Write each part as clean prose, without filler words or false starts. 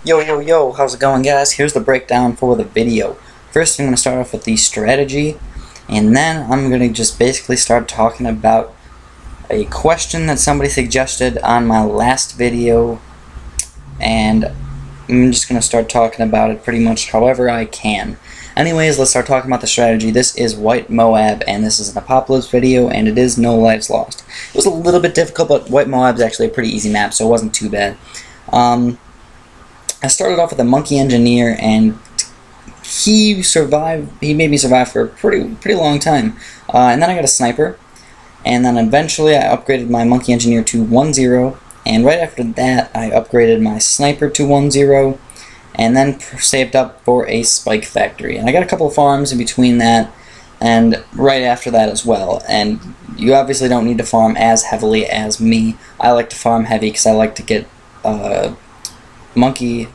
Yo, how's it going, guys? Here's the breakdown for the video. First, I'm going to start off with the strategy, and then I'm going to just basically start talking about a question that somebody suggested on my last video, and I'm just going to start talking about it pretty much however I can. Anyways, let's start talking about the strategy. This is White Moab, and this is an Apocalypse video, and it is no lives lost. It was a little bit difficult, but White Moab is actually a pretty easy map, so it wasn't too bad. I started off with a monkey engineer, and he survived. He made me survive for a pretty long time. And then I got a sniper, and then eventually I upgraded my monkey engineer to 1-0. And right after that, I upgraded my sniper to 1-0, and then saved up for a spike factory. And I got a couple of farms in between that, and right after that as well. And you obviously don't need to farm as heavily as me. I like to farm heavy because I like to get Monkey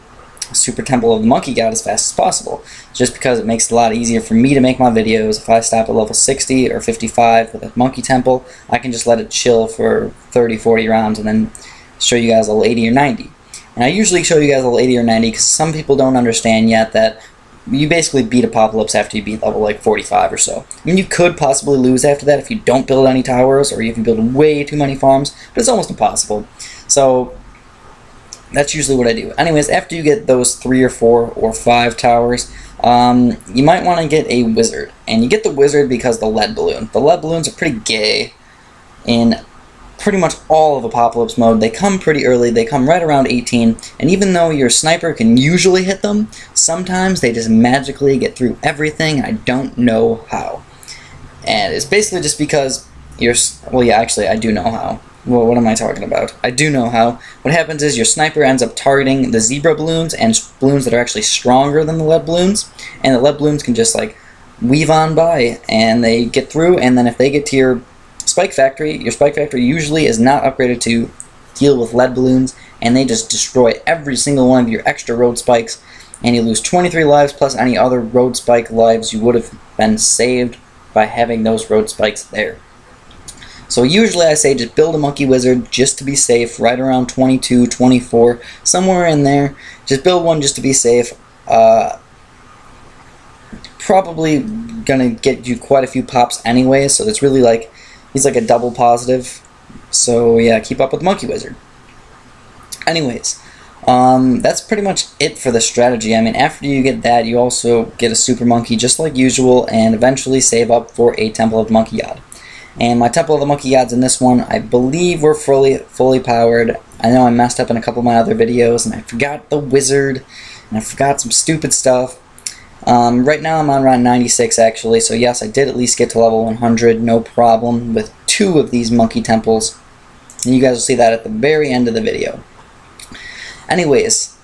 Super Temple of the Monkey God as fast as possible, just because it makes it a lot easier for me to make my videos. If I stop at level 60 or 55 with a Monkey Temple, I can just let it chill for 30-40 rounds and then show you guys level 80 or 90. And I usually show you guys level 80 or 90 because some people don't understand yet that you basically beat Apocalypse after you beat level like 45 or so. I mean, you could possibly lose after that if you don't build any towers or if you build way too many farms, but it's almost impossible. So that's usually what I do. Anyways, after you get those 3 or 4 or 5 towers, you might want to get a wizard. And you get the wizard because the lead balloon. The lead balloons are pretty gay in pretty much all of Apocalypse mode. They come pretty early. They come right around 18. And even though your sniper can usually hit them, sometimes they just magically get through everything. I don't know how. And it's basically just because you're... Well, yeah, actually, I do know how. Well, what am I talking about? I do know how. What happens is your sniper ends up targeting the zebra balloons and balloons that are actually stronger than the lead balloons, and the lead balloons can just like weave on by and they get through, and then if they get to your spike factory usually is not upgraded to deal with lead balloons, and they just destroy every single one of your extra road spikes, and you lose 23 lives plus any other road spike lives you would have been saved by having those road spikes there. So usually I say just build a monkey wizard just to be safe, right around 22, 24, somewhere in there. Just build one just to be safe. Probably gonna get you quite a few pops anyway, so it's really like, he's like a double positive. So yeah, keep up with monkey wizard. Anyways, that's pretty much it for the strategy. I mean, after you get that, you also get a super monkey just like usual, and eventually save up for a Temple of the Monkey God. And my Temple of the Monkey Gods in this one, I believe, were fully powered. I know I messed up in a couple of my other videos, and I forgot the wizard, and I forgot some stupid stuff. Right now I'm on around 96, actually, so yes, I did at least get to level 100, no problem, with 2 of these monkey temples. And you guys will see that at the very end of the video. Anyways,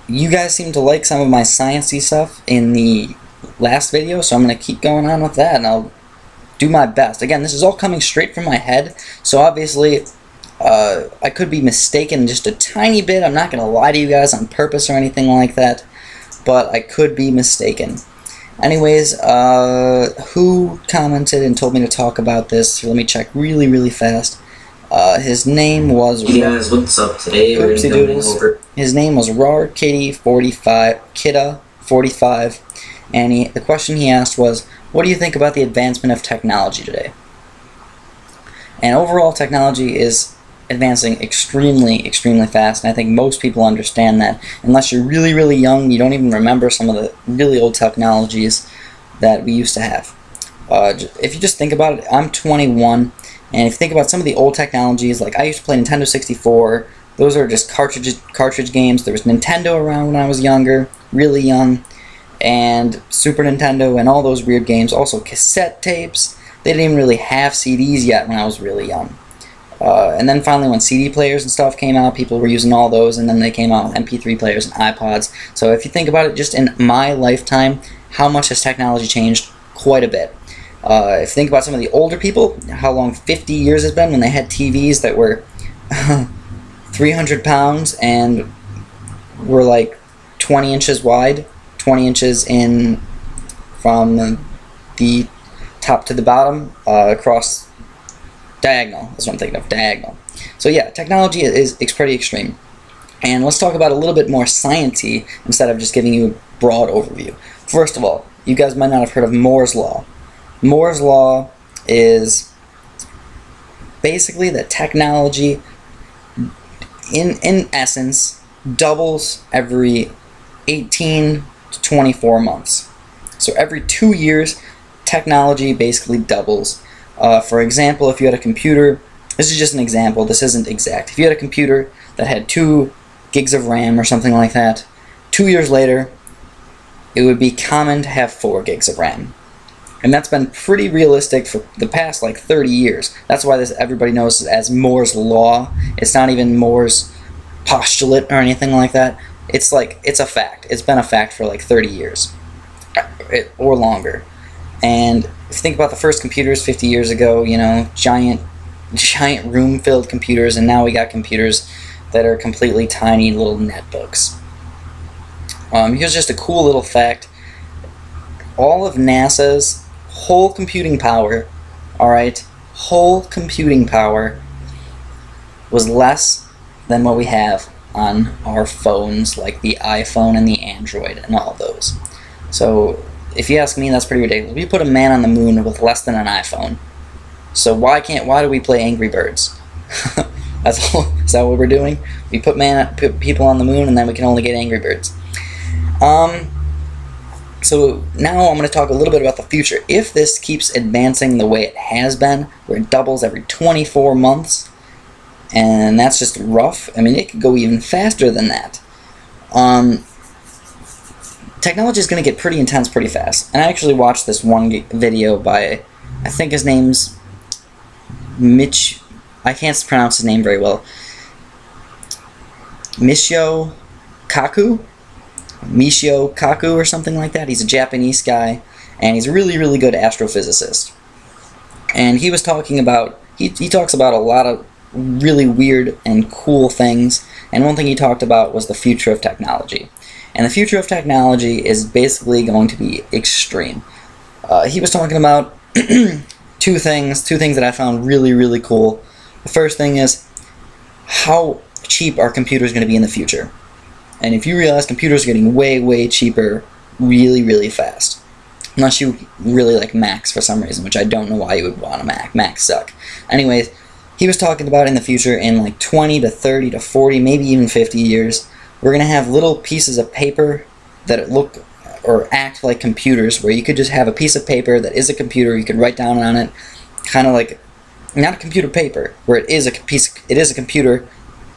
you guys seem to like some of my sciencey stuff in the last video, so I'm going to keep going on with that, and I'll do my best. Again, this is all coming straight from my head, so obviously I could be mistaken just a tiny bit. I'm not going to lie to you guys on purpose or anything like that, but I could be mistaken. Anyways, who commented and told me to talk about this? Let me check really fast. His name was... Hey guys, what's up? Today we're going to be going over... His name was RarKitty45, and the question he asked was, what do you think about the advancement of technology today? And overall, technology is advancing extremely fast, and I think most people understand that. Unless you're really young, you don't even remember some of the really old technologies that we used to have. If you just think about it, I'm 21, and if you think about some of the old technologies, like I used to play Nintendo 64, those are just cartridge games. There was Nintendo around when I was younger, really young, and Super Nintendo and all those weird games. Also cassette tapes. They didn't even really have CDs yet when I was really young. And then finally when CD players and stuff came out, people were using all those, and then they came out with MP3 players and iPods. So if you think about it, just in my lifetime, how much has technology changed? Quite a bit. If you think about some of the older people, how long 50 years has been when they had TVs that were 300 pounds and were like 20 inches wide, 20 inches in from the top to the bottom, across diagonal. That's what I'm thinking of, diagonal. So yeah, technology is pretty extreme. And let's talk about a little bit more science-y instead of just giving you a broad overview. First of all, you guys might not have heard of Moore's Law. Moore's Law is basically that technology, in essence, doubles every 18 to 24 months. So every 2 years, technology basically doubles. For example, if you had a computer, this is just an example, this isn't exact. If you had a computer that had 2 gigs of RAM or something like that, 2 years later, it would be common to have 4 gigs of RAM. And that's been pretty realistic for the past like 30 years. That's why this everybody knows as Moore's Law. It's not even Moore's postulate or anything like that. It's a fact. It's been a fact for like 30 years or longer. And if you think about the first computers 50 years ago, you know, giant room-filled computers, and now we got computers that are completely tiny little netbooks. Here's just a cool little fact. All of NASA's whole computing power, alright, whole computing power was less than what we have on our phones, like the iPhone and the Android and all those. So, if you ask me, that's pretty ridiculous. We put a man on the moon with less than an iPhone. So why do we play Angry Birds? That's all. Is that what we're doing? We put people on the moon, and then we can only get Angry Birds. So now I'm going to talk a little bit about the future. If this keeps advancing the way it has been, where it doubles every 24 months, and that's just rough, I mean, it could go even faster than that. Technology is going to get pretty intense pretty fast. And I actually watched this one video by, I think his name's Mitch, I can't pronounce his name very well, Michio Kaku or something like that. He's a Japanese guy, and he's a really, really good astrophysicist. And he was talking about, he talks about a lot of really weird and cool things, and one thing he talked about was the future of technology. And the future of technology is basically going to be extreme. He was talking about two things that I found really, really cool. The first thing is, how cheap are computers going to be in the future? And if you realize computers are getting way, way cheaper really, really fast. Unless you really like Macs for some reason, which I don't know why you would want a Mac. Macs suck. Anyways, he was talking about in the future, in like 20 to 30 to 40, maybe even 50 years, we're going to have little pieces of paper that look or act like computers, where you could just have a piece of paper that is a computer, you could write down on it, kind of like, not a computer paper, where it is a computer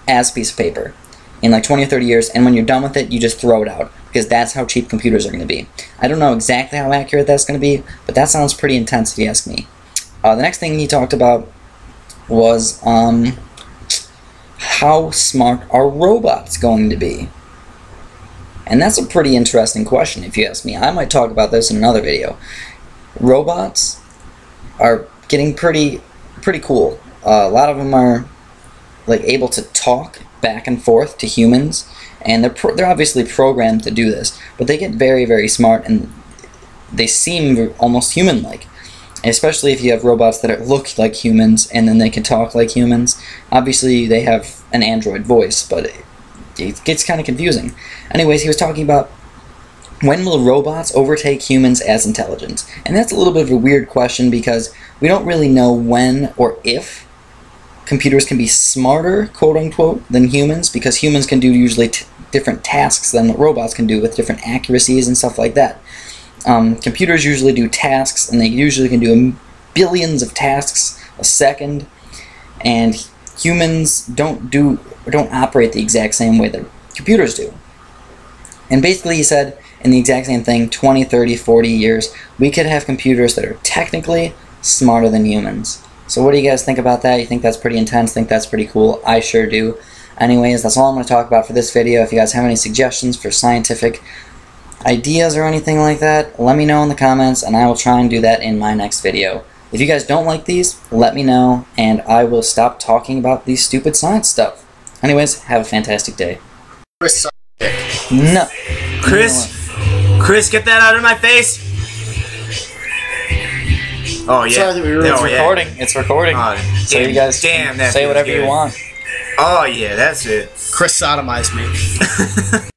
as a piece of paper in like 20 or 30 years, and when you're done with it, you just throw it out, because that's how cheap computers are going to be. I don't know exactly how accurate that's going to be, but that sounds pretty intense if you ask me. The next thing he talked about was how smart are robots going to be? And that's a pretty interesting question if you ask me. I might talk about this in another video. Robots are getting pretty cool. A lot of them are like able to talk back and forth to humans, and they're obviously programmed to do this, but they get very, very smart, and they seem almost human-like. Especially if you have robots that look like humans and then they can talk like humans. Obviously they have an android voice, but it gets kind of confusing. Anyways, he was talking about, when will robots overtake humans as intelligence? And that's a little bit of a weird question, because we don't really know when or if computers can be smarter, quote-unquote, than humans, because humans can do usually different tasks than what robots can do with different accuracies and stuff like that. Computers usually do tasks, and they usually can do billions of tasks a second, and humans don't operate the exact same way that computers do. And basically he said, in the exact same thing, 20, 30, 40 years, we could have computers that are technically smarter than humans. So what do you guys think about that? You think that's pretty intense? Think that's pretty cool? I sure do. Anyways, that's all I'm going to talk about for this video. If you guys have any suggestions for scientific ideas or anything like that, let me know in the comments, and I will try and do that in my next video. If you guys don't like these, let me know, and I will stop talking about these stupid science stuff. Anyways, have a fantastic day. No. Chris, get that out of my face! Oh yeah. Sorry that we were recording. It's recording. Oh, so you guys say whatever you want. Oh yeah, that's it. Chris sodomized me.